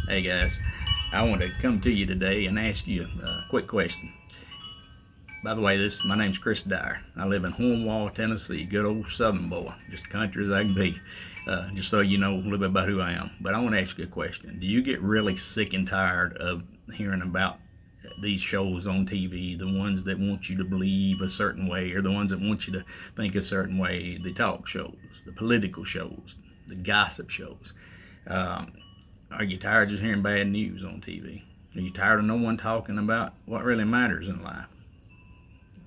Hey guys, I want to come to you today and ask you a quick question. By the way, my name's Chris Dyer. I live in Hornwall, Tennessee. Good old Southern boy, just country as I can be. Just so you know a little bit about who I am. But I want to ask you a question. Do you get really sick and tired of hearing about these shows on TV, the ones that want you to believe a certain way, or the ones that want you to think a certain way, the talk shows, the political shows, the gossip shows? Um, are you tired of just hearing bad news on TV? Are you tired of no one talking about what really matters in life?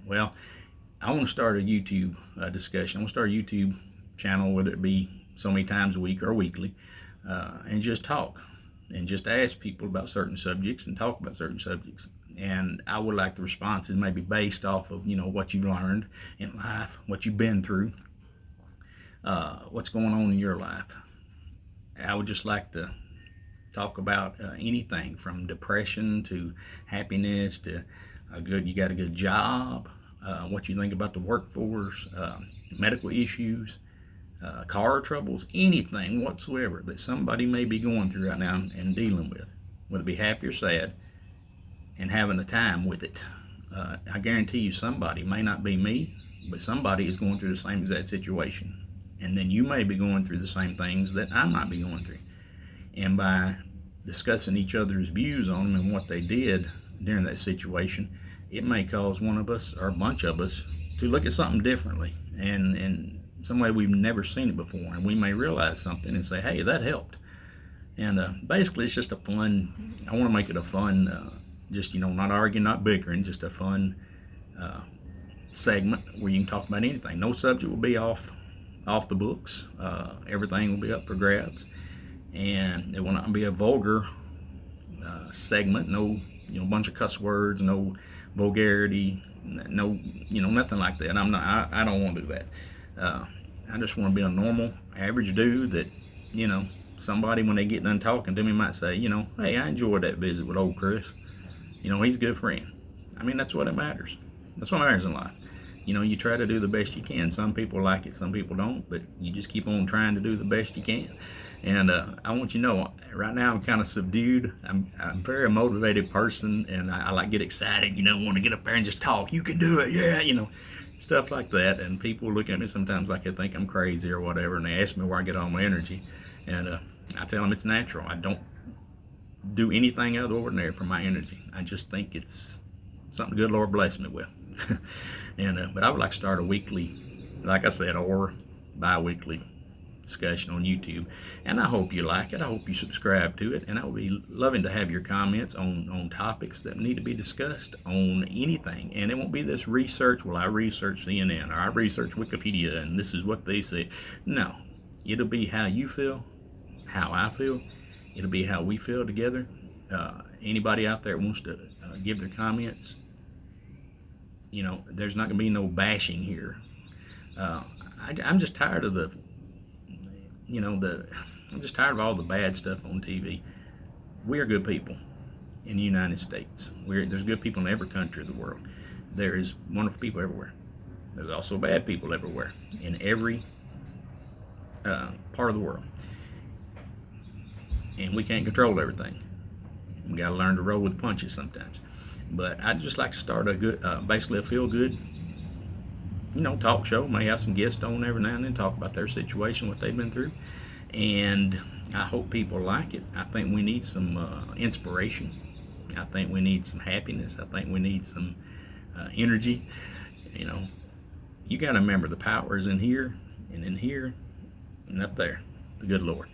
Well, I want to start a YouTube discussion. I want to start a YouTube channel, whether it be so many times a week or weekly, and just talk and just ask people about certain subjects and talk about certain subjects. And I would like the responses maybe based off of what you've learned in life, what you've been through, what's going on in your life. I would just like to talk about anything from depression to happiness to you got a good job, what you think about the workforce, medical issues, car troubles, anything whatsoever that somebody may be going through right now and dealing with, whether it be happy or sad, and having a time with it. I guarantee you somebody, may not be me, but somebody is going through the same exact situation. And then you may be going through the same things that I might be going through. And by discussing each other's views on them and what they did during that situation, it may cause one of us or a bunch of us to look at something differently and in some way we've never seen it before. And we may realize something and say, hey, that helped. And basically, it's just a fun, I want to make it a fun, just, not arguing, not bickering, just a fun segment where you can talk about anything. No subject will be off the books. Everything will be up for grabs, and it will not be a vulgar segment. No, bunch of cuss words, no vulgarity, no, nothing like that. I don't want to do that. I just want to be a normal, average dude that, somebody when they get done talking to me might say, hey, I enjoyed that visit with old Chris. He's a good friend. I mean, that's what it matters. That's what matters in life. You try to do the best you can. Some people like it, some people don't, but you just keep on trying to do the best you can. And I want you to know, right now I'm kind of subdued. I'm a very motivated person, and I like get excited, want to get up there and just talk. You can do it, yeah, stuff like that. And people look at me sometimes like they think I'm crazy or whatever, and they ask me where I get all my energy. And I tell them it's natural. I don't do anything out of the ordinary for my energy. I just think it's something good Lord bless me with. And but I would like to start a weekly, like I said, or bi-weekly discussion on YouTube, and I hope you like it. I hope you subscribe to it, and I will be loving to have your comments on topics that need to be discussed on anything. And it won't be this research. Well, I research CNN or I research Wikipedia, and this is what they say. No, it'll be how you feel, how I feel. It'll be how we feel together. Anybody out there wants to give their comments, there's not going to be no bashing here. I'm just tired of I'm just tired of all the bad stuff on TV. We are good people in the United States. There's good people in every country of the world. There is wonderful people everywhere. There's also bad people everywhere in every part of the world. And we can't control everything. We got to learn to roll with the punches sometimes. But I'd just like to start a good, basically a feel-good, talk show. May have some guests on every now and then, talk about their situation, what they've been through. And I hope people like it. I think we need some inspiration. I think we need some happiness. I think we need some energy. You got to remember the power is in here and in here and up there, the good Lord.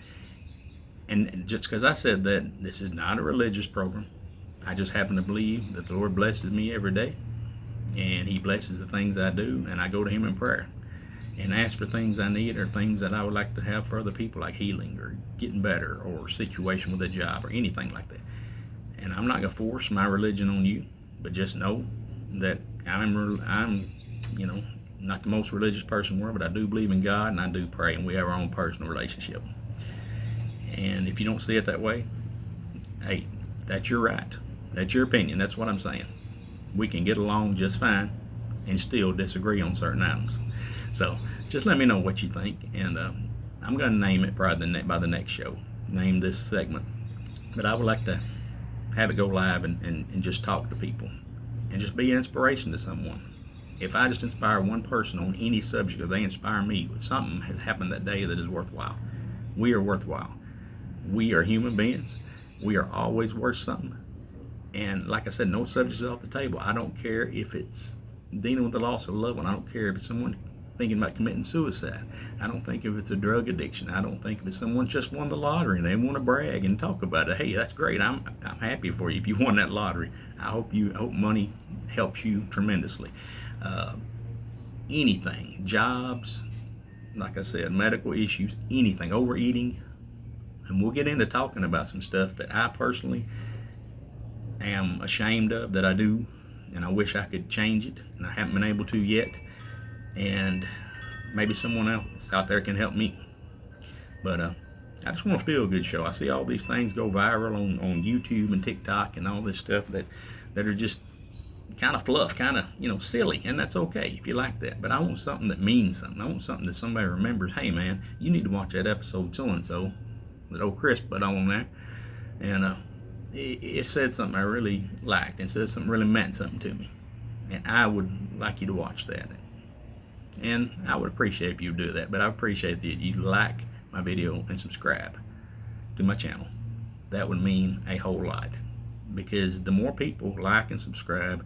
And just because I said that, this is not a religious program. I just happen to believe that the Lord blesses me every day, and He blesses the things I do, and I go to Him in prayer and ask for things I need or things that I would like to have for other people, like healing or getting better or situation with a job or anything like that. And I'm not going to force my religion on you, but just know that I'm not the most religious person in the world, but I do believe in God, and I do pray, and we have our own personal relationship. And if you don't see it that way, hey, that's your right. That's your opinion. That's what I'm saying. We can get along just fine and still disagree on certain items. So just let me know what you think, and I'm going to name it probably by the next show. Name this segment But I would like to have it go live and just talk to people and just be an inspiration to someone. If I just inspire one person on any subject, or they inspire me, something has happened that day that is worthwhile. We are worthwhile. We are human beings. We are always worth something. And like I said, no subject is off the table. I don't care if it's dealing with the loss of a loved one. I don't care if it's someone thinking about committing suicide. I don't think if it's a drug addiction. I don't think if it's someone just won the lottery and they want to brag and talk about it. Hey, that's great. I'm happy for you if you won that lottery. I hope money helps you tremendously. Uh, Anything, jobs, like I said, medical issues, anything, overeating, and we'll get into talking about some stuff that I personally am ashamed of that I do, and I wish I could change it, and I haven't been able to yet. And maybe someone else out there can help me. But I just want a feel good show. I see all these things go viral on YouTube and TikTok and all this stuff that are just kind of fluff, kind of, silly, and that's okay if you like that. But I want something that means something. I want something that somebody remembers. Hey man, you need to watch that episode so and so that old Chris put on there, and it said something I really liked, and said something really meant something to me, and I would like you to watch that. And I would appreciate if you do that, but I appreciate that you like my video and subscribe to my channel. That would mean a whole lot, because the more people like and subscribe,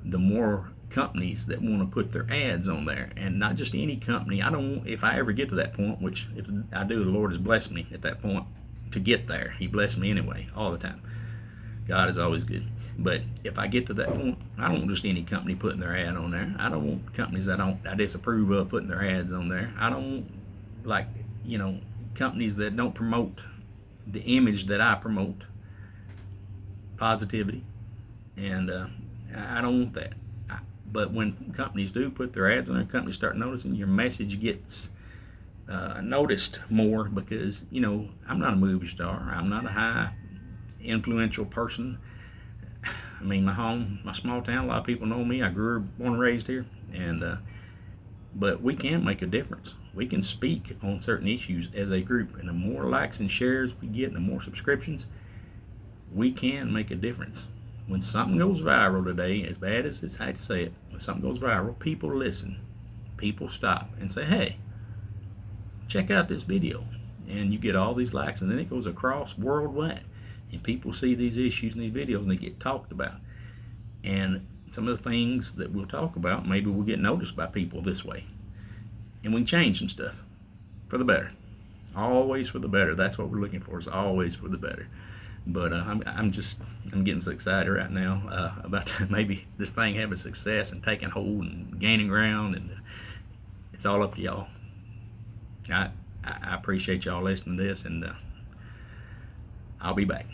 the more companies that want to put their ads on there. And not just any company. If I ever get to that point, which if I do, the Lord has blessed me at that point to get there. He blessed me anyway, all the time. God is always good. But if I get to that point, I don't want just any company putting their ad on there. I don't want companies I disapprove of putting their ads on there. I don't want, companies that don't promote the image that I promote, positivity, and I don't want that. But when companies do put their ads on there, companies start noticing, your message gets noticed more, because I'm not a movie star. I'm not a high influential person. I mean, my small town, a lot of people know me. I grew up, born and raised here, and but we can make a difference. We can speak on certain issues as a group, and the more likes and shares we get, and the more subscriptions, we can make a difference. When something goes viral today, as bad as it's hard to say it, when something goes viral, people listen. People stop and say, hey, check out this video. And you get all these likes, and then it goes across worldwide. And people see these issues in these videos, and they get talked about. And some of the things that we'll talk about, maybe we'll get noticed by people this way. And we can change some stuff for the better. Always for the better. That's what we're looking for, is always for the better. But I'm getting so excited right now about maybe this thing having success and taking hold and gaining ground, and it's all up to y'all. I appreciate y'all listening to this, and I'll be back.